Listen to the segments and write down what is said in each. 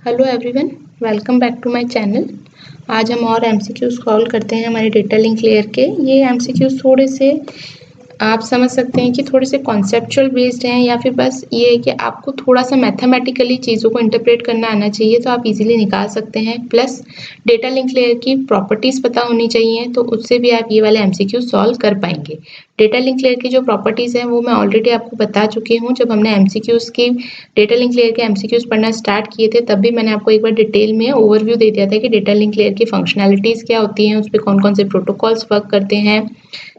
Hello everyone, welcome back to my channel. आज हम और एमसीक्यू सॉल्व करते हैं हमारे डेटा लिंक लेयर के। ये एमसीक्यू थोड़े से आप समझ सकते हैं कि थोड़े से कॉन्सेप्चुअल बेस्ड हैं, या फिर बस ये है कि आपको थोड़ा सा मैथमेटिकली चीज़ों को इंटरप्रेट करना आना चाहिए तो आप इजीली निकाल सकते हैं। प्लस डेटा लिंक लेयर की प्रॉपर्टीज़ पता होनी चाहिए, तो उससे भी आप ये वाले एमसीक्यू सॉल्व कर पाएंगे। डेटा लिंक लेयर की जो प्रॉपर्टीज़ हैं वो मैं ऑलरेडी आपको बता चुकी हूँ। जब हमने एमसीक्यूज़ की डेटा लिंक लेयर के एमसीक्यूज़ पढ़ना स्टार्ट किए थे तब भी मैंने आपको एक बार डिटेल में ओवरव्यू दे दिया था कि डेटा लिंक लेयर की फंक्शनैलिटीज़ क्या होती हैं, उस पर कौन कौन से प्रोटोकॉल्स वर्क करते हैं।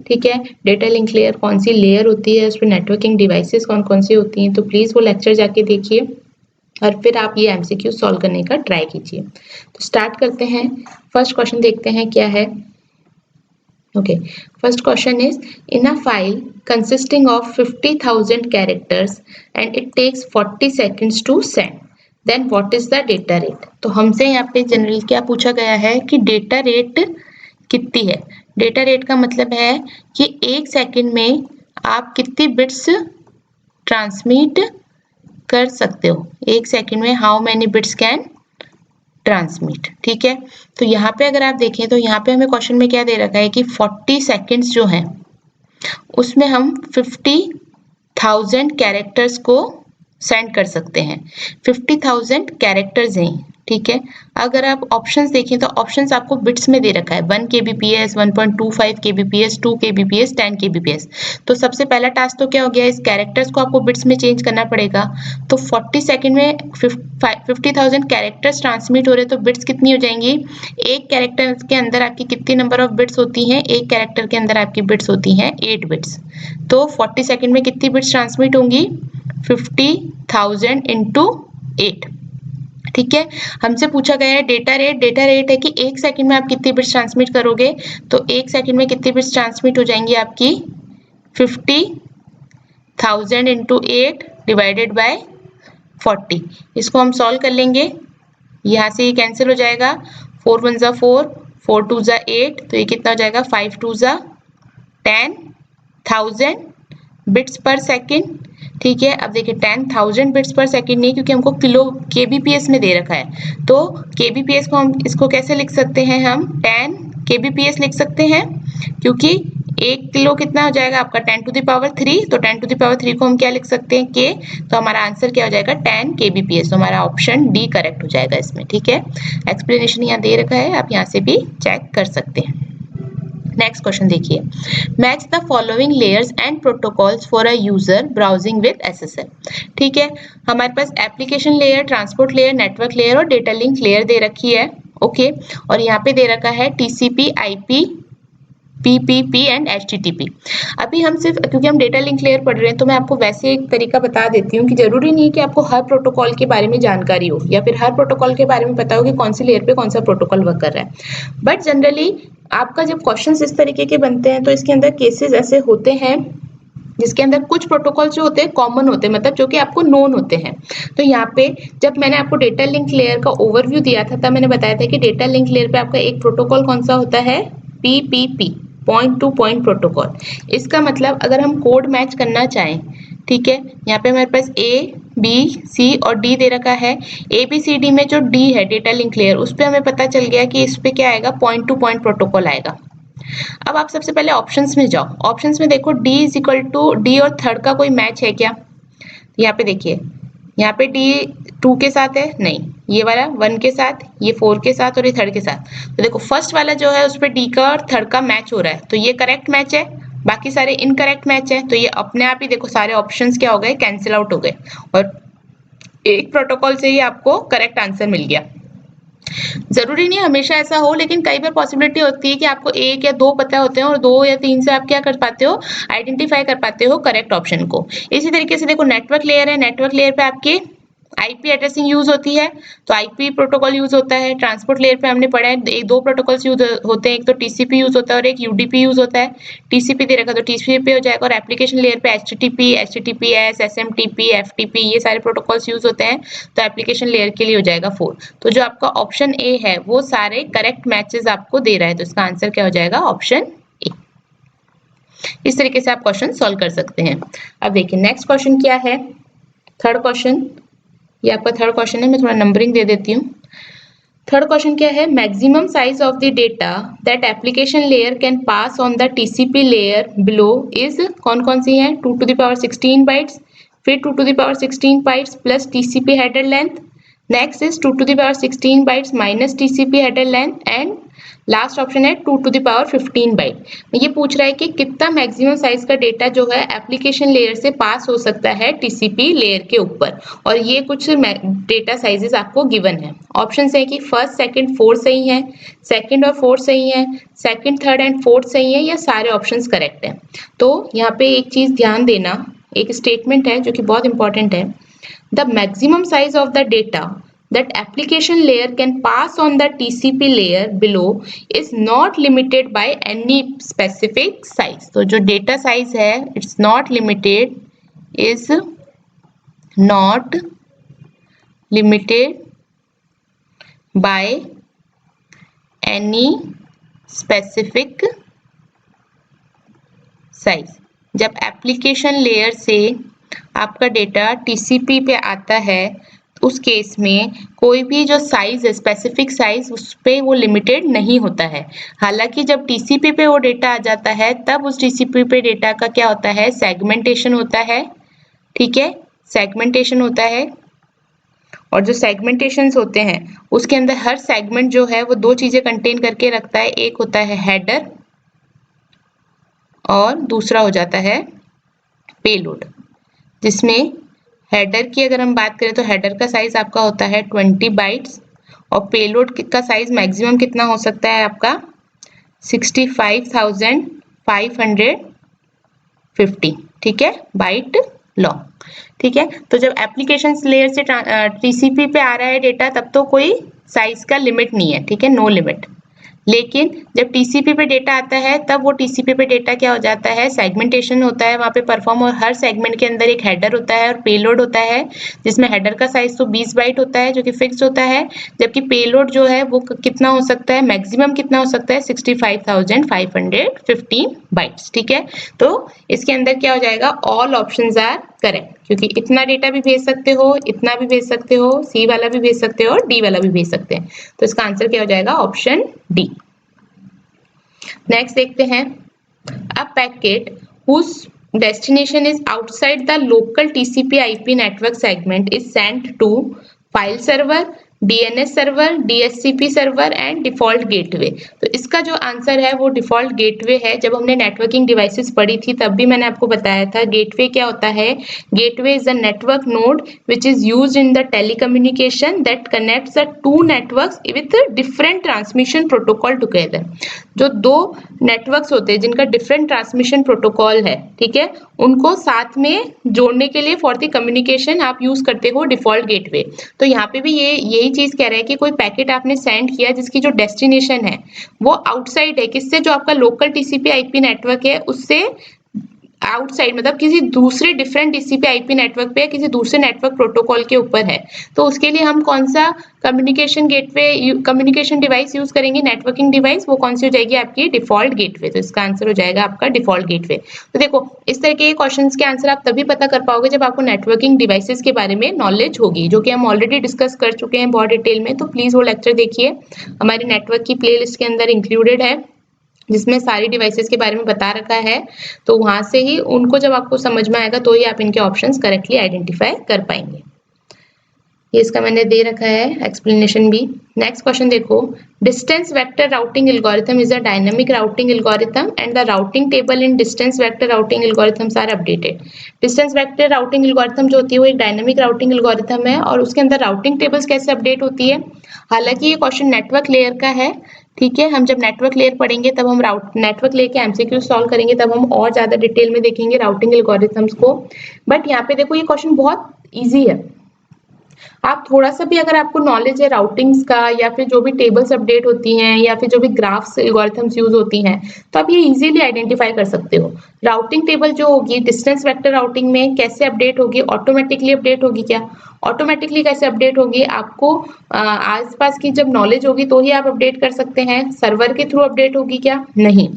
ठीक है, डेटा लिंक लेयर कौन सी लेयर होती है, उस पर नेटवर्किंग डिवाइसेस कौन कौन सी होती हैं। तो प्लीज़ वो लेक्चर जाके देखिए और फिर आप ये एमसीक्यू सॉल्व करने का ट्राई कीजिए। तो स्टार्ट करते हैं। फर्स्ट क्वेश्चन देखते हैं क्या है। Okay, first question is, in a file consisting of 50,000 characters and it takes 40 seconds to send, then what is the data rate? तो हमसे यहाँ पे जनरल क्या पूछा गया है कि डेटा रेट कितनी है। डेटा रेट का मतलब है कि एक सेकंड में आप कितनी बिट्स ट्रांसमिट कर सकते हो। एक सेकंड में how many bits can transmit. ठीक है, तो यहाँ पे अगर आप देखें तो यहाँ पे हमें क्वेश्चन में क्या दे रखा है कि 40 सेकेंड्स जो है उसमें हम 50,000 कैरेक्टर्स को सेंड कर सकते हैं। 50,000 कैरेक्टर्स हैं। ठीक है, अगर आप ऑप्शंस देखें तो ऑप्शंस आपको बिट्स में दे रखा है 1 kbps, 1.25 kbps, 2 kbps, 10 kbps। तो सबसे पहला टास्क तो क्या हो गया, इस कैरेक्टर्स को आपको बिट्स में चेंज करना पड़ेगा। तो 40 सेकंड में 50,000 कैरेक्टर्स ट्रांसमिट हो रहे, तो बिट्स कितनी हो जाएंगी। एक कैरेक्टर के अंदर आपकी कितनी नंबर ऑफ बिट्स होती हैं, एक कैरेक्टर के अंदर आपकी बिट्स होती हैं 8 बिट्स। तो 40 सेकंड में कितनी बिट्स ट्रांसमिट होंगी, 50,000 इंटू 8। ठीक है, हमसे पूछा गया है डेटा रेट। डेटा रेट है कि एक सेकंड में आप कितनी बिट्स ट्रांसमिट करोगे, तो एक सेकंड में कितनी बिट्स ट्रांसमिट हो जाएंगी आपकी 50,000 इंटू 8 डिवाइडेड बाय 40। इसको हम सॉल्व कर लेंगे, यहाँ से ये कैंसिल हो जाएगा। 4 1 ज़ा 4, 4 2 ज़ा 8, तो ये कितना हो जाएगा 5 2 ज़ा 10,000 बिट्स पर सेकंड। ठीक है, अब देखिए 10,000 बिट्स पर सेकंड नहीं, क्योंकि हमको किलो kbps में दे रखा है। तो kbps को हम इसको कैसे लिख सकते हैं, हम 10 kbps लिख सकते हैं, क्योंकि 1 किलो कितना हो जाएगा आपका 10 टू द पावर 3। तो 10 टू द पावर 3 को हम क्या लिख सकते हैं, k। तो हमारा आंसर क्या हो जाएगा 10 kbps। तो हमारा ऑप्शन डी करेक्ट हो जाएगा इसमें। ठीक है, एक्सप्लेनेशन यहाँ दे रखा है, आप यहाँ से भी चेक कर सकते हैं। नेक्स्ट क्वेश्चन देखिए, match the following layers and protocols for a user browsing with SSL. ठीक है, हमारे पास application layer, transport layer, network layer और डेटा लिंक लेयर दे रखी है। ओके, और यहाँ पे दे रखा है TCP, IP, PPP and HTTP. अभी हम सिर्फ क्योंकि हम डेटा लिंक लेयर पढ़ रहे हैं तो मैं आपको वैसे एक तरीका बता देती हूँ कि जरूरी नहीं है कि आपको हर प्रोटोकॉल के बारे में जानकारी हो या फिर हर प्रोटोकॉल के बारे में पता हो कि कौन सी लेयर पे कौन सा प्रोटोकॉल वर्क कर रहा है। बट जनरली आपका जब क्वेश्चंस इस तरीके के बनते हैं तो इसके अंदर केसेस ऐसे होते हैं जिसके अंदर कुछ प्रोटोकॉल जो होते हैं कॉमन होते हैं, मतलब जो कि आपको नोन होते हैं। तो यहाँ पे जब मैंने आपको डेटा लिंक लेयर का ओवरव्यू दिया था तब मैंने बताया था कि डेटा लिंक लेयर पे आपका एक प्रोटोकॉल कौन सा होता है, PPP, point two point protocol. इसका मतलब अगर हम कोड मैच करना चाहें, ठीक है, यहाँ पे हमारे पास ए बी सी और डी दे रखा है। ए बी सी डी में जो डी है डेटा लिंक लेयर, उस पर हमें पता चल गया कि इस पे क्या आएगा, पॉइंट टू पॉइंट प्रोटोकॉल आएगा। अब आप सबसे पहले ऑप्शंस में जाओ, ऑप्शंस में देखो D is equal to D और थर्ड का कोई मैच है क्या। यहाँ पे देखिए, यहाँ पे डी 2 के साथ है, नहीं, ये वाला 1 के साथ, ये 4 के साथ और ये थर्ड के साथ। तो देखो फर्स्ट वाला जो है उस पर डी का और थर्ड का मैच हो रहा है, तो ये करेक्ट मैच है, बाकी सारे इनकरेक्ट मैच है। तो ये अपने आप ही देखो सारे ऑप्शंस क्या हो गए, कैंसिल आउट हो गए और एक प्रोटोकॉल से ही आपको करेक्ट आंसर मिल गया। जरूरी नहीं हमेशा ऐसा हो, लेकिन कई बार पॉसिबिलिटी होती है कि आपको एक या दो पता होते हैं और 2 या 3 से आप क्या कर पाते हो, आइडेंटिफाई कर पाते हो करेक्ट ऑप्शन को। इसी तरीके से देखो नेटवर्क लेयर है, नेटवर्क लेयर पे आपकी आईपी एड्रेसिंग यूज होती है, तो आईपी प्रोटोकॉल यूज होता है। ट्रांसपोर्ट लेयर पे हमने पढ़ा है एक दो प्रोटोकॉल्स यूज होते हैं, एक तो टीसीपी यूज होता है और एक यूडीपी यूज होता है। टीसीपी दे रखा तो टीसीपी हो जाएगा, और एप्लीकेशन लेयर पे एचटीटीपी, एचटीटीपीएस, एसएमटीपी, एफटीपी, ये सारे प्रोटोकॉल्स यूज होते हैं। तो एप्लीकेशन लेयर के लिए हो जाएगा 4। तो जो आपका ऑप्शन ए है वो सारे करेक्ट मैचेस आपको दे रहा है, तो इसका आंसर क्या हो जाएगा, ऑप्शन ए। इस तरीके से आप क्वेश्चन सॉल्व कर सकते हैं। अब देखिए नेक्स्ट क्वेश्चन क्या है, थर्ड क्वेश्चन। ये आपका थर्ड क्वेश्चन है, मैं थोड़ा नंबरिंग दे देती हूँ। थर्ड क्वेश्चन क्या है, maximum size of the data that application layer can pass on the TCP layer below is, कौन कौन सी है, 2 to the power 16 बाइट्स, फिर 2 to the power 16 bytes plus TCP header length, next is 2 to the power 16 bytes minus TCP header length, and last option है 2 to the power 15 bite. ये पूछ रहा है कि कितना मैक्सिमम साइज का data जो है एप्लीकेशन लेयर से पास हो सकता है टीसीपी लेयर के ऊपर, और ये कुछ डेटा साइजेस आपको गिवन है। ऑप्शन है कि फर्स्ट, सेकंड, फोर्थ सही है, सेकंड और फोर्थ सही है, सेकंड, थर्ड एंड फोर्थ सही है, या सारे ऑप्शंस करेक्ट है। तो यहाँ पे एक चीज ध्यान देना, एक स्टेटमेंट है जो कि बहुत इंपॉर्टेंट है, the maximum size of the data that application layer can pass on the TCP layer below is not limited by any specific size। तो जो data size है it's not limited, is not limited by any specific size। जब application layer से आपका data TCP पे आता है उस केस में कोई भी जो साइज है, स्पेसिफिक साइज, उस पे वो लिमिटेड नहीं होता है। हालांकि जब टीसीपी पे वो डेटा आ जाता है तब उस टीसीपी पे डेटा का क्या होता है, सेगमेंटेशन होता है। ठीक है, सेगमेंटेशन होता है, और जो सेगमेंटेशंस होते हैं उसके अंदर हर सेगमेंट जो है वो दो चीजें कंटेन करके रखता है, एक होता है हेडर और दूसरा हो जाता है पेलोड। जिसमें हेडर की अगर हम बात करें तो हेडर का साइज आपका होता है 20 बाइट्स, और पेलोड का साइज मैक्सिमम कितना हो सकता है आपका 65,550, ठीक है, बाइट लॉन्ग। ठीक है, तो जब एप्लीकेशन लेयर से टीसीपी पे आ रहा है डेटा तब तो कोई साइज का लिमिट नहीं है, ठीक है, नो लिमिट। लेकिन जब टीसीपी पे डेटा आता है तब वो टीसीपी पे डेटा क्या हो जाता है, सेगमेंटेशन होता है वहाँ पे परफॉर्म, और हर सेगमेंट के अंदर एक हेडर होता है और पेलोड होता है, जिसमें हेडर का साइज तो 20 बाइट होता है जो कि फिक्स होता है, जबकि पेलोड जो है वो कितना हो सकता है, मैक्सिमम कितना हो सकता है 65,515 बाइट्स। ठीक है, तो इसके अंदर क्या हो जाएगा, ऑल ऑप्शंस आर करेक्ट, क्योंकि इतना डेटा भी भेज सकते हो, इतना भी भेज सकते हो, सी वाला भी भेज सकते हो और डी वाला भी भेज सकते हैं। तो इसका आंसर क्या हो जाएगा, ऑप्शन डी। नेक्स्ट देखते हैं, a packet whose destination is outside the local TCP/IP network segment is sent to file server, DNS server, DHCP server and default gateway. तो इसका जो आंसर है वो डिफॉल्ट गेटवे है। जब हमने नेटवर्किंग डिवाइसेस पढ़ी थी तब भी मैंने आपको बताया था गेटवे क्या होता है। Gateway is a network node which is used in the telecommunication that connects the two networks with different transmission protocol together. जो दो नेटवर्क्स होते हैं जिनका डिफरेंट ट्रांसमिशन प्रोटोकॉल है, ठीक है, उनको साथ में जोड़ने के लिए फॉर द कम्युनिकेशन आप यूज करते हो डिफॉल्ट गेटवे। तो यहाँ पे भी यही चीज कह रहा है कि कोई पैकेट आपने सेंड किया जिसकी जो डेस्टिनेशन है वो आउटसाइड है, किससे, जो आपका लोकल टीसीपी आईपी नेटवर्क है उससे आउटसाइड, मतलब किसी दूसरे डिफरेंट टीसीपी आईपी नेटवर्क पे, किसी दूसरे नेटवर्क प्रोटोकॉल के ऊपर है। तो उसके लिए हम कौन सा communication gateway, communication device use करेंगे, नेटवर्किंग डिवाइस, वो कौन सी हो जाएगी आपकी डिफॉल्ट गेटवे। तो इसका आंसर हो जाएगा आपका डिफॉल्ट गेटवे। तो देखो इस तरह के क्वेश्चंस के आंसर आप तभी पता कर पाओगे जब आपको नेटवर्किंग डिवाइसेस के बारे में नॉलेज होगी, जो कि हम ऑलरेडी डिस्कस कर चुके हैं बहुत डिटेल में। तो प्लीज वो लेक्चर देखिए, हमारी नेटवर्क की प्लेलिस्ट के अंदर इंक्लूडेड है जिसमें सारी डिवाइसेस के बारे में बता रखा है। तो वहां से ही उनको जब आपको समझ में आएगा तो ही आप इनके ऑप्शंस करेक्टली आइडेंटिफाई कर पाएंगे। ये इसका मैंने दे रखा है एक्सप्लेनेशन भी। नेक्स्ट क्वेश्चन देखो, distance vector routing algorithm is a dynamic routing algorithm and the routing table in distance vector routing algorithms are updated. Distance vector routing algorithm जो होती है वो एक डायनामिक राउटिंग एल्गोरिथम है, और उसके अंदर राउटिंग टेबल्स कैसे अपडेट होती है। हालांकि ये क्वेश्चन नेटवर्क लेयर का है, ठीक है, हम जब नेटवर्क लेयर पढ़ेंगे तब हम नेटवर्क लेयर के एमसीक्यू सॉल्व करेंगे, तब हम और ज्यादा डिटेल में देखेंगे राउटिंग एल्गोरिथम्स को। बट यहाँ पे देखो ये क्वेश्चन बहुत ईजी है। आप थोड़ा सा भी अगर आपको नॉलेज है राउटिंग्स का, या फिर जो भी टेबल्स अपडेट होती हैं, या फिर जो भी ग्राफ्स एल्गोरिथम्स यूज होती हैं, तो आप ये इजीली आइडेंटिफाई कर सकते हो। राउटिंग टेबल जो होगी डिस्टेंस वेक्टर राउटिंग में कैसे अपडेट होगी, ऑटोमेटिकली अपडेट होगी क्या, ऑटोमेटिकली कैसे अपडेट होगी, आपको आसपास की जब नॉलेज होगी तो ही आप अपडेट कर सकते हैं। सर्वर के थ्रू अपडेट होगी क्या, नहीं।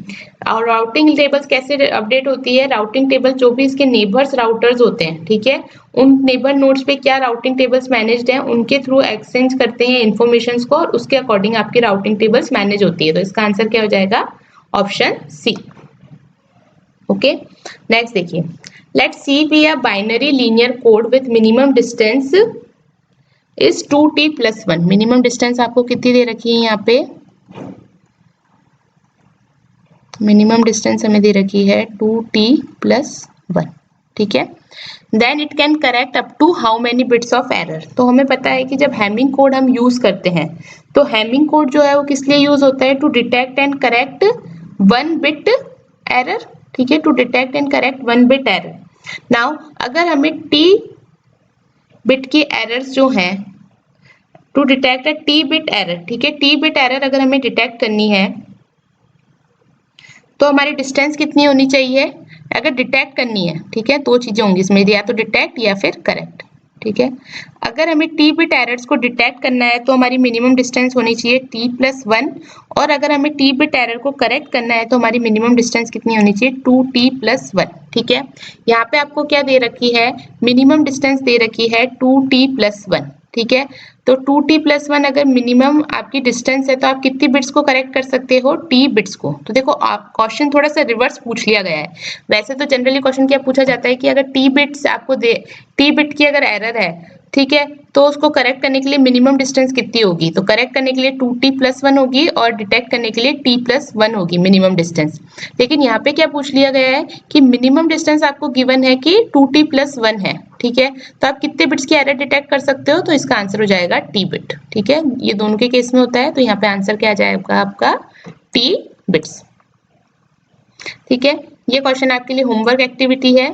और राउटिंग टेबल्स कैसे अपडेट होती है? राउटिंग टेबल जो भी इसके नेबर्स राउटर्स होते हैं, ठीक है, उन नेबर नोड्स पे क्या राउटिंग टेबल्स मैनेज्ड हैं, उनके थ्रू एक्सचेंज करते हैं इन्फॉर्मेशन को और उसके अकॉर्डिंग आपकी राउटिंग टेबल्स मैनेज होती है। तो इसका आंसर क्या हो जाएगा? Option C. ओके, नेक्स्ट देखिए, let C B a binary linear code with minimum distance is 2t+1। Minimum distance आपको कितनी दे रखी है यहाँ पे? मिनिमम डिस्टेंस हमें दे रखी है 2t+1, ठीक है। Then it can correct up to how many bits of error. तो हमें पता है कि जब हैमिंग कोड हम यूज करते हैं तो हैमिंग कोड जो है वो किस लिए यूज होता है? To detect and correct 1 bit error, ठीक है, to detect and correct 1 bit error. Now अगर हमें t बिट की एरर्स जो हैं, to detect a t bit error, ठीक है, t बिट एरर अगर हमें डिटेक्ट करनी है तो हमारी डिस्टेंस कितनी होनी चाहिए? अगर डिटेक्ट करनी है, ठीक है, दो चीजें होंगी इसमें, या तो डिटेक्ट या फिर करेक्ट, ठीक है। अगर हमें टी बिट एरर्स को डिटेक्ट करना है तो हमारी मिनिमम डिस्टेंस होनी चाहिए t+1, और अगर हमें टी बिट एरर को करेक्ट करना है तो हमारी मिनिमम डिस्टेंस कितनी होनी चाहिए? 2t+1, ठीक है। यहाँ पे आपको क्या दे रखी है? मिनिमम डिस्टेंस दे रखी है 2t+1, ठीक है। तो 2t+1 अगर मिनिमम आपकी डिस्टेंस है तो आप कितनी बिट्स को करेक्ट कर सकते हो? t बिट्स को। तो देखो आप क्वेश्चन थोड़ा सा रिवर्स पूछ लिया गया है। वैसे तो जनरली क्वेश्चन क्या पूछा जाता है कि अगर t बिट्स आपको दे, t बिट की अगर एरर है, ठीक है, तो उसको करेक्ट करने के लिए मिनिमम डिस्टेंस कितनी होगी? तो करेक्ट करने के लिए 2t+1 होगी और डिटेक्ट करने के लिए t+1 होगी मिनिमम डिस्टेंस। लेकिन यहाँ पे क्या पूछ लिया गया है कि मिनिमम डिस्टेंस आपको गिवन है कि 2t+1 है, ठीक है, तो आप कितने बिट्स की एरर डिटेक्ट कर सकते हो? तो इसका आंसर हो जाएगा t बिट, ठीक है। ये दोनों के केस में होता है, तो यहाँ पे आंसर क्या आ जाएगा आपका? t बिट्स, ठीक है। ये क्वेश्चन आपके लिए होमवर्क एक्टिविटी है,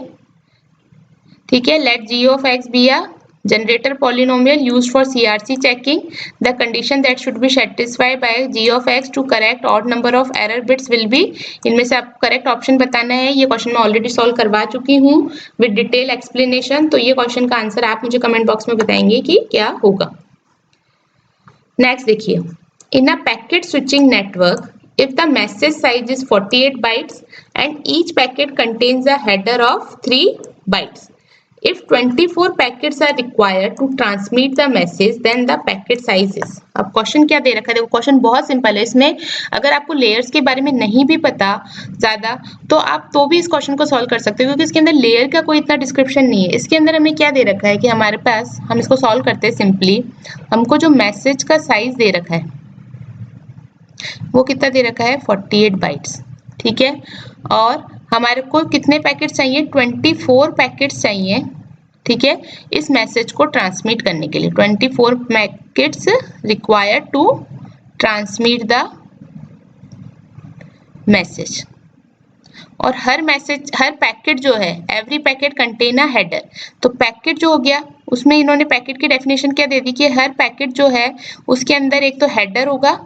ठीक है। Let g of x be a generator polynomial used for CRC checking. The condition that should be satisfied by g of x to correct odd number of error bits will be, इनमें से आपको correct option बताना है। ये question मैं already solve करवा चुकी हूँ विद डिटेल एक्सप्लेनेशन। तो ये क्वेश्चन का आंसर आप मुझे कमेंट बॉक्स में बताएंगे कि क्या होगा। नेक्स्ट देखिए, in a packet switching network if the message size is 48 bytes and each packet contains a header of 3 bytes, if 24 packets are required to transmit the message then the packet size is। अब question क्या दे रखा है? देखो question बहुत simple है। इसमें अगर आपको लेयर्स के बारे में नहीं भी पता ज्यादा तो आप तो भी इस क्वेश्चन को सॉल्व कर सकते हो, क्योंकि इसके अंदर लेयर का कोई इतना डिस्क्रिप्शन नहीं है। इसके अंदर हमें क्या दे रखा है कि हमारे पास, हम इसको सॉल्व करते हैं सिंपली, हमको जो मैसेज का साइज दे रखा है वो कितना दे रखा है? 48 बाइट्स, ठीक है। और हमारे को कितने पैकेट चाहिए? 24 पैकेट्स चाहिए, ठीक है, इस मैसेज को ट्रांसमिट करने के लिए। 24 packets required to transmit the message. और हर मैसेज, हर पैकेट जो है, every packet contain a header. तो पैकेट जो हो गया, उसमें इन्होंने पैकेट की डेफिनेशन क्या दे दी कि हर पैकेट जो है उसके अंदर एक तो हेडर होगा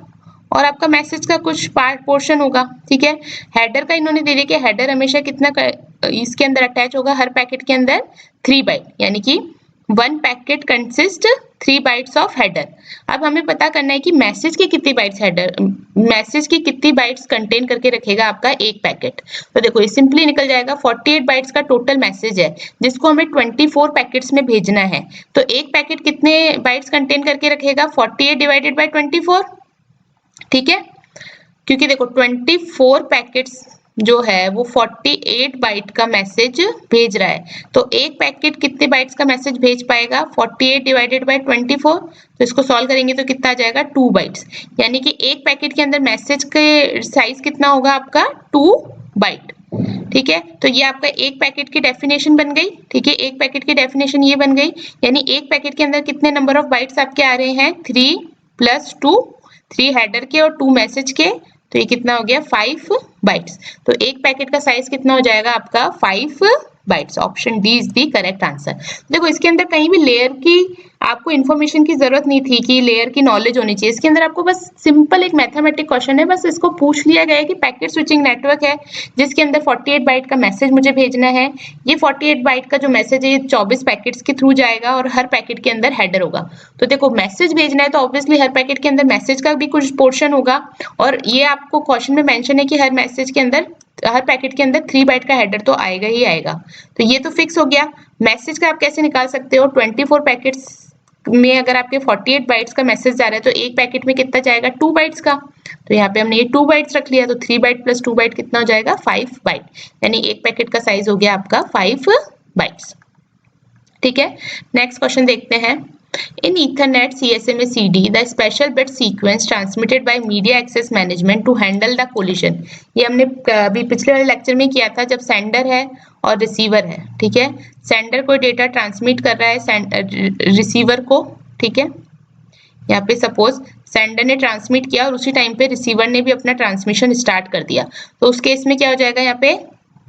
और आपका मैसेज का कुछ पार्ट पोर्शन होगा, ठीक है। हेडर का इन्होंने दे दिया कि हेडर हमेशा कितना इसके अंदर अटैच होगा? हर पैकेट के अंदर 3 बाइट, यानी कि 1 packet consist 3 bytes of header. अब हमें पता करना है कि मैसेज की कितनी बाइट्स हेडर, मैसेज की कितनी बाइट्स कंटेन करके रखेगा आपका एक पैकेट। तो देखो ये सिंपली निकल जाएगा, 48 बाइट्स का टोटल मैसेज है जिसको हमें 24 पैकेट्स में भेजना है। तो एक पैकेट कितने बाइट्स कंटेन करके रखेगा? 48 डिवाइडेड बाय 24, ठीक है, क्योंकि देखो 24 पैकेट्स जो है वो 48 बाइट का मैसेज भेज रहा है। तो एक पैकेट कितने बाइट्स का मैसेज भेज पाएगा? 48 डिवाइडेड बाय 24। तो इसको सॉल्व करेंगे तो कितना आ जाएगा? 2 बाइट्स, यानी कि एक पैकेट के अंदर मैसेज के साइज कितना होगा आपका? 2 बाइट, ठीक है। तो ये आपका एक पैकेट की डेफिनेशन बन गई, ठीक है, एक पैकेट की डेफिनेशन ये बन गई, यानी एक पैकेट के अंदर कितने नंबर ऑफ बाइट्स आपके आ रहे हैं? 3 + 2, 3 हेडर के और 2 मैसेज के, तो ये कितना हो गया? 5 बाइट्स। तो एक पैकेट का साइज कितना हो जाएगा आपका? 5 bytes. Option D is the correct answer. देखो इसके अंदर कहीं भी लेयर की आपको इन्फॉर्मेशन की जरूरत नहीं थी कि लेयर की नॉलेज होनी चाहिए। इसके अंदर आपको बस सिंपल एक मैथमेटिक क्वेश्चन है, बस इसको पूछ लिया गया है कि पैकेट स्विचिंग नेटवर्क है जिसके अंदर 48 बाइट का मैसेज मुझे भेजना है। ये 48 बाइट का जो मैसेज है ये 24 पैकेट्स के थ्रू जाएगा और हर पैकेट के अंदर हेडर होगा। तो देखो मैसेज भेजना है तो ऑब्वियसली हर पैकेट के अंदर मैसेज का भी कुछ पोर्शन होगा और ये आपको क्वेश्चन में मेंशन है कि हर मैसेज के अंदर हर पैकेट के अंदर 3 बाइट का हेडर तो आएगा ही आएगा। तो ये तो फिक्स हो गया। मैसेज का आप कैसे निकाल सकते हो, 24 पैकेट्स में अगर आपके 48 बाइट्स का मैसेज जा रहा है तो एक पैकेट में कितना जाएगा, 2 बाइट्स का। तो यहाँ पे हमने ये 2 बाइट्स रख लिया तो 3 बाइट प्लस 2 बाइट कितना हो जाएगा, 5 बाइट। यानी एक पैकेट का साइज हो गया आपका 5 बाइट्स। ठीक है, नेक्स्ट क्वेश्चन देखते हैं। In Ethernet CSMA CD, the special bit sequence transmitted by media access management to handle the collision। ये हमने अभी पिछले वाले लेक्चर में किया था, जब सेंडर है और रिसीवर है। ठीक है, सेंडर कोई डेटा ट्रांसमिट कर रहा है रिसीवर को। ठीक है, यहाँ पे सपोज सेंडर ने ट्रांसमिट किया और उसी टाइम पे रिसीवर ने भी अपना ट्रांसमिशन स्टार्ट कर दिया, तो उस केस में क्या हो जाएगा, यहाँ पे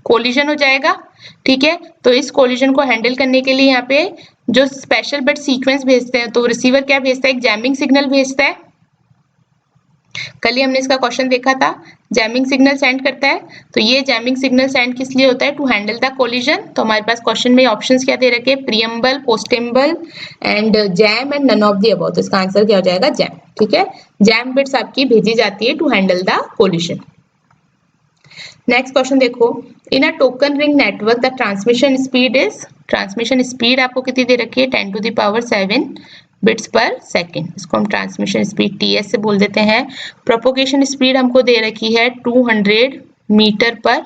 कोलिजन हो जाएगा। ठीक है, तो इस कोलिजन को हैंडल करने के लिए यहाँ पे जो स्पेशल बिट सीक्वेंस भेजते हैं, तो रिसीवर क्या भेजता है, एक जैमिंग सिग्नल भेजता है। कल ही हमने इसका क्वेश्चन देखा था, जैमिंग सिग्नल सेंड करता है। तो ये जैमिंग सिग्नल सेंड किस लिए होता है, टू हैंडल द कोलिजन। तो हमारे पास क्वेश्चन में ऑप्शंस क्या दे रखे हैं, preamble, postamble and jam and none of the above. तो इसका आंसर क्या हो जाएगा, जैम। ठीक है, जैम बिट्स आपकी भेजी जाती है to handle the collision. Next question देखो, in a token ring network the transmission speed is, transmission speed आपको कितनी दे रखी है, 10 to the power 7 बिट्स पर सेकेंड। इसको हम ट्रांसमिशन स्पीड TS से बोल देते हैं। प्रोपोगेशन स्पीड हमको दे रखी है 200 मीटर पर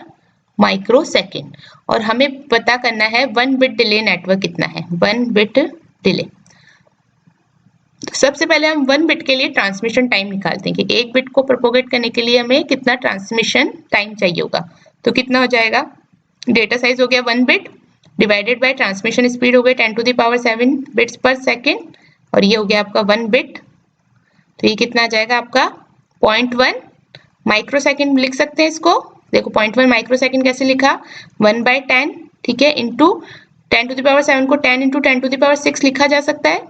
माइक्रो सेकेंड और हमें पता करना है 1 बिट डिले नेटवर्क कितना है, 1 बिट डिले। सबसे पहले हम 1 बिट के लिए ट्रांसमिशन टाइम निकालते हैं कि 1 बिट को प्रोपोगेट करने के लिए हमें कितना ट्रांसमिशन टाइम चाहिए होगा। तो कितना हो जाएगा, डेटा साइज हो गया 1 bit divided by transmission speed हो गई 10 to the power 7 बिट्स पर सेकेंड और ये हो गया आपका 1 बिट। तो ये कितना आ जाएगा आपका 0.1 माइक्रो सेकेंड लिख सकते हैं इसको। देखो 0.1 माइक्रो सेकेंड कैसे लिखा, 1/10। ठीक है, इंटू 10 to the power 7 को 10 into 10 to the power 6 लिखा जा सकता है।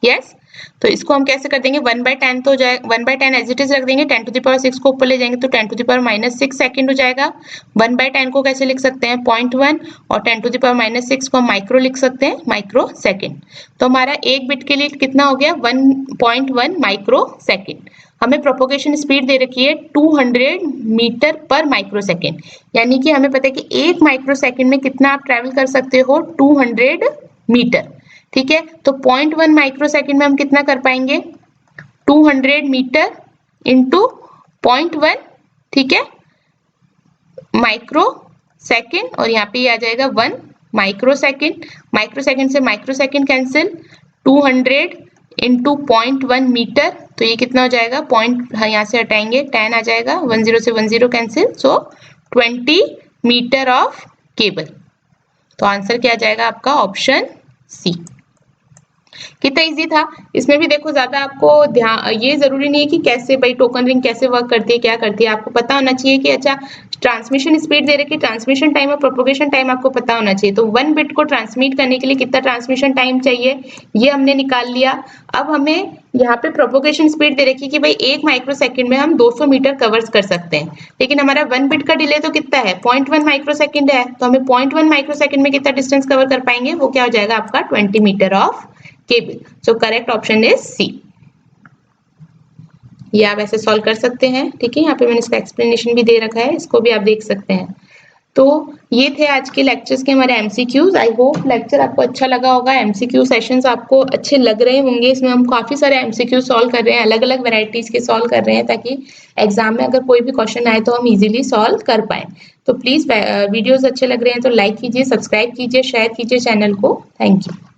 यस, तो इसको हम कैसे कर देंगे, 1/10 तो हो जाएगा, 1/10 एज इट इज रख देंगे, 10 to the power 6 को ऊपर ले जाएंगे तो 10 to the power -6 सेकेंड हो जाएगा। 1/10 को कैसे लिख सकते हैं, 0.1 और 10 to the power -6 को हम माइक्रो लिख सकते हैं, माइक्रो सेकेंड। तो हमारा एक बिट के लिए कितना हो गया, 1.1 माइक्रो सेकेंड। हमें प्रोपोगेशन स्पीड दे रखी है 200 मीटर पर माइक्रो सेकेंड, यानी कि हमें पता है कि 1 माइक्रो सेकेंड में कितना आप ट्रेवल कर सकते हो, 200 मीटर। ठीक है, तो 0.1 माइक्रो सेकेंड में हम कितना कर पाएंगे, 200 मीटर इंटू 0.1। ठीक है, माइक्रो सेकेंड और यहाँ पे ये आ जाएगा 1 माइक्रो सेकेंड। माइक्रो सेकेंड से microsecond cancel, 200 into 0.1 metre. तो ये कितना हो जाएगा, पॉइंट यहाँ से हटाएंगे 10 आ जाएगा, 10 से 10 cancel, so 20 metre of cable. तो आंसर क्या आ जाएगा आपका, ऑप्शन सी। कितना इजी था। इसमें भी देखो ज्यादा आपको ध्यान, ये जरूरी नहीं है कि कैसे भाई टोकन रिंग कैसे वर्क करती है, क्या करती है, आपको पता होना चाहिए कि अच्छा ट्रांसमिशन स्पीड दे रखी, ट्रांसमिशन टाइम और प्रोपोगेशन टाइम आपको पता होना चाहिए। तो 1 बिट को ट्रांसमिट करने के लिए कितना ट्रांसमिशन टाइम चाहिए, ये हमने निकाल लिया। अब हमें यहाँ पे प्रोपोगेशन स्पीड दे रखी कि भाई 1 माइक्रो सेकेंड में हम 200 मीटर कवर कर सकते हैं, लेकिन हमारा 1 बिट का डिले तो कितना है, 0.1 माइक्रो सेकेंड है। तो हमें 0.1 माइक्रो सेकेंड में कितना डिस्टेंस कवर कर पाएंगे, वो क्या हो जाएगा आपका 20 metre of cable. So correct option is C. ये आप ऐसे सॉल्व कर सकते हैं। ठीक है, यहाँ पे मैंने इसका एक्सप्लेनेशन भी दे रखा है, इसको भी आप देख सकते हैं। तो ये थे आज के लेक्चर्स के हमारे एमसीक्यूज। आई होप लेक्चर आपको अच्छा लगा होगा, एमसीक्यू सेशंस आपको अच्छे लग रहे होंगे। इसमें हम काफी सारे एमसीक्यू सॉल्व कर रहे हैं, अलग अलग वैरायटीज के सॉल्व कर रहे हैं, ताकि एग्जाम में अगर कोई भी क्वेश्चन आए तो हम इजीली सॉल्व कर पाए। तो प्लीज वीडियोस अच्छे लग रहे हैं तो लाइक कीजिए, सब्सक्राइब कीजिए, शेयर कीजिए चैनल को। Thank you.